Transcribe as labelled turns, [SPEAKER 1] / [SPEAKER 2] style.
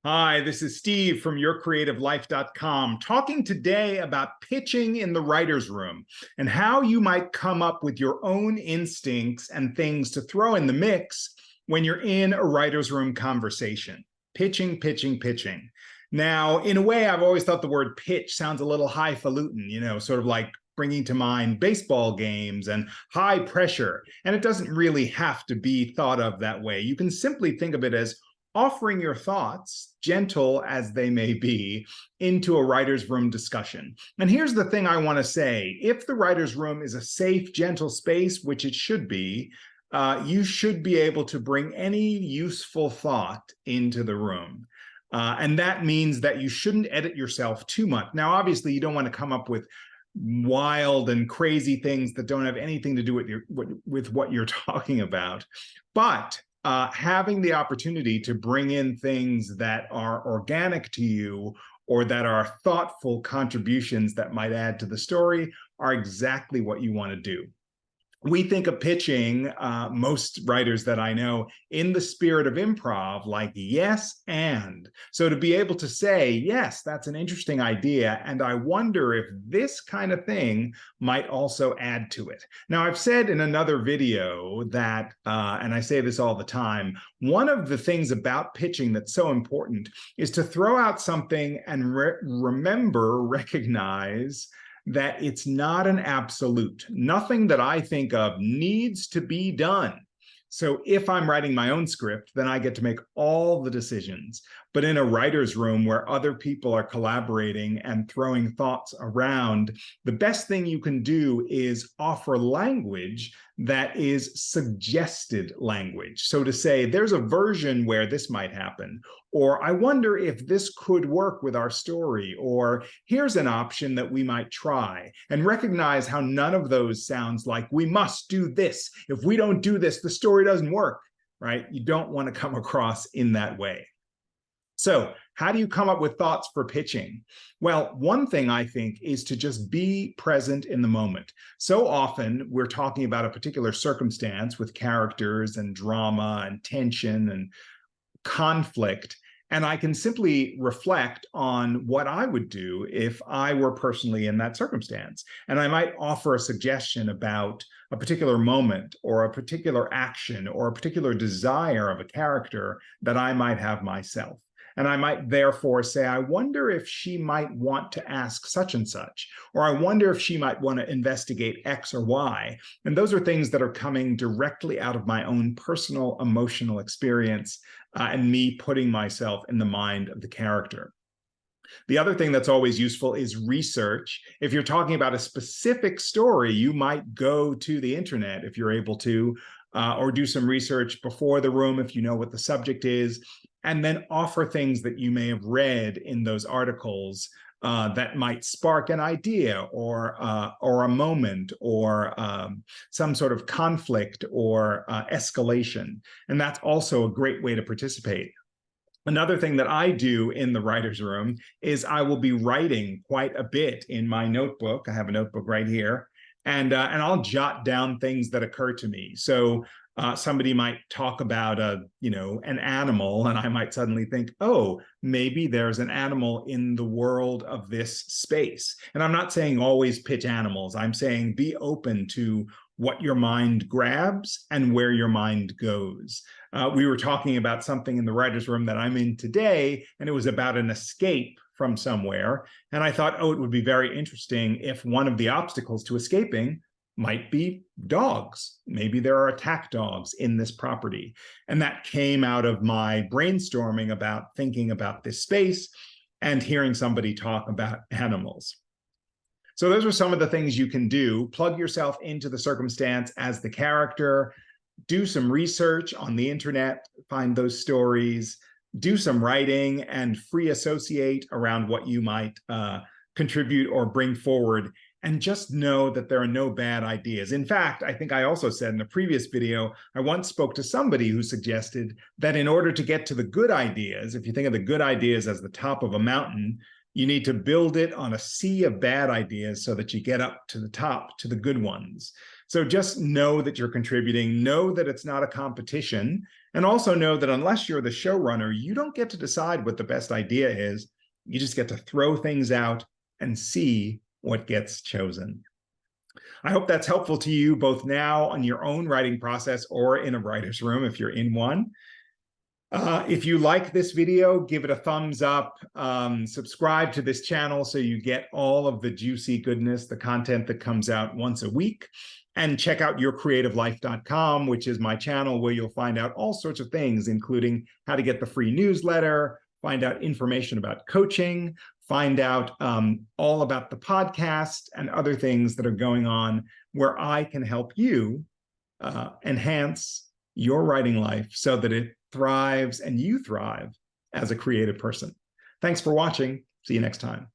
[SPEAKER 1] Hi, this is Steve from YourCreativeLife.com, talking today about pitching in the writer's room and how you might come up with your own instincts and things to throw in the mix when you're in a writer's room conversation. Pitching, pitching, pitching. Now, in a way, I've always thought the word pitch sounds a little highfalutin, sort of like bringing to mind baseball games and high pressure. And it doesn't really have to be thought of that way. You can simply think of it as offering your thoughts, gentle as they may be, into a writer's room discussion. And here's the thing I want to say. If the writer's room is a safe, gentle space, which it should be, you should be able to bring any useful thought into the room. And that means that you shouldn't edit yourself too much. Now, obviously, you don't want to come up with wild and crazy things that don't have anything to do with what you're talking about. But having the opportunity to bring in things that are organic to you or that are thoughtful contributions that might add to the story are exactly what you want to do. We think of pitching, most writers that I know, in the spirit of improv, like yes, and. So to be able to say, yes, that's an interesting idea, and I wonder if this kind of thing might also add to it. Now, I've said in another video that, and I say this all the time, one of the things about pitching that's so important is to throw out something and recognize that it's not an absolute. Nothing that I think of needs to be done. So if I'm writing my own script, then I get to make all the decisions. But in a writer's room where other people are collaborating and throwing thoughts around, the best thing you can do is offer language that is suggested language. So to say, there's a version where this might happen, or I wonder if this could work with our story, or here's an option that we might try, and recognize how none of those sounds like we must do this. If we don't do this, the story doesn't work, right? You don't want to come across in that way. So how do you come up with thoughts for pitching? Well, one thing I think is to just be present in the moment. So often we're talking about a particular circumstance with characters and drama and tension and conflict, and I can simply reflect on what I would do if I were personally in that circumstance. And I might offer a suggestion about a particular moment or a particular action or a particular desire of a character that I might have myself. And I might therefore say, I wonder if she might want to ask such and such, or I wonder if she might want to investigate X or Y. And those are things that are coming directly out of my own personal emotional experience and me putting myself in the mind of the character. The other thing that's always useful is research. If you're talking about a specific story, you might go to the internet if you're able to, or do some research before the room if you know what the subject is, and then offer things that you may have read in those articles that might spark an idea or a moment or some sort of conflict or escalation. And that's also a great way to participate. Another thing that I do in the writer's room is I will be writing quite a bit in my notebook. I have a notebook right here, and I'll jot down things that occur to me. So somebody might talk about an animal, and I might suddenly think, oh, maybe there's an animal in the world of this space. And I'm not saying always pitch animals. I'm saying be open to what your mind grabs and where your mind goes. We were talking about something in the writer's room that I'm in today, and it was about an escape from somewhere. And I thought, oh, it would be very interesting if one of the obstacles to escaping might be dogs. Maybe there are attack dogs in this property. And that came out of my brainstorming about thinking about this space and hearing somebody talk about animals. So those are some of the things you can do. Plug yourself into the circumstance as the character, do some research on the internet, find those stories, do some writing, and free associate around what you might contribute or bring forward. And just know that there are no bad ideas. In fact, I think I also said in a previous video, I once spoke to somebody who suggested that in order to get to the good ideas, if you think of the good ideas as the top of a mountain, you need to build it on a sea of bad ideas so that you get up to the top, to the good ones. So just know that you're contributing, know that it's not a competition, and also know that unless you're the showrunner, you don't get to decide what the best idea is. You just get to throw things out and see what gets chosen. I hope that's helpful to you both now on your own writing process or in a writer's room if you're in one. If you like this video, give it a thumbs up, subscribe to this channel so you get all of the juicy goodness, the content that comes out once a week. And check out yourcreativelife.com, which is my channel where you'll find out all sorts of things, including how to get the free newsletter, find out information about coaching, find out all about the podcast and other things that are going on where I can help you enhance your writing life so that it thrives and you thrive as a creative person. Thanks for watching. See you next time.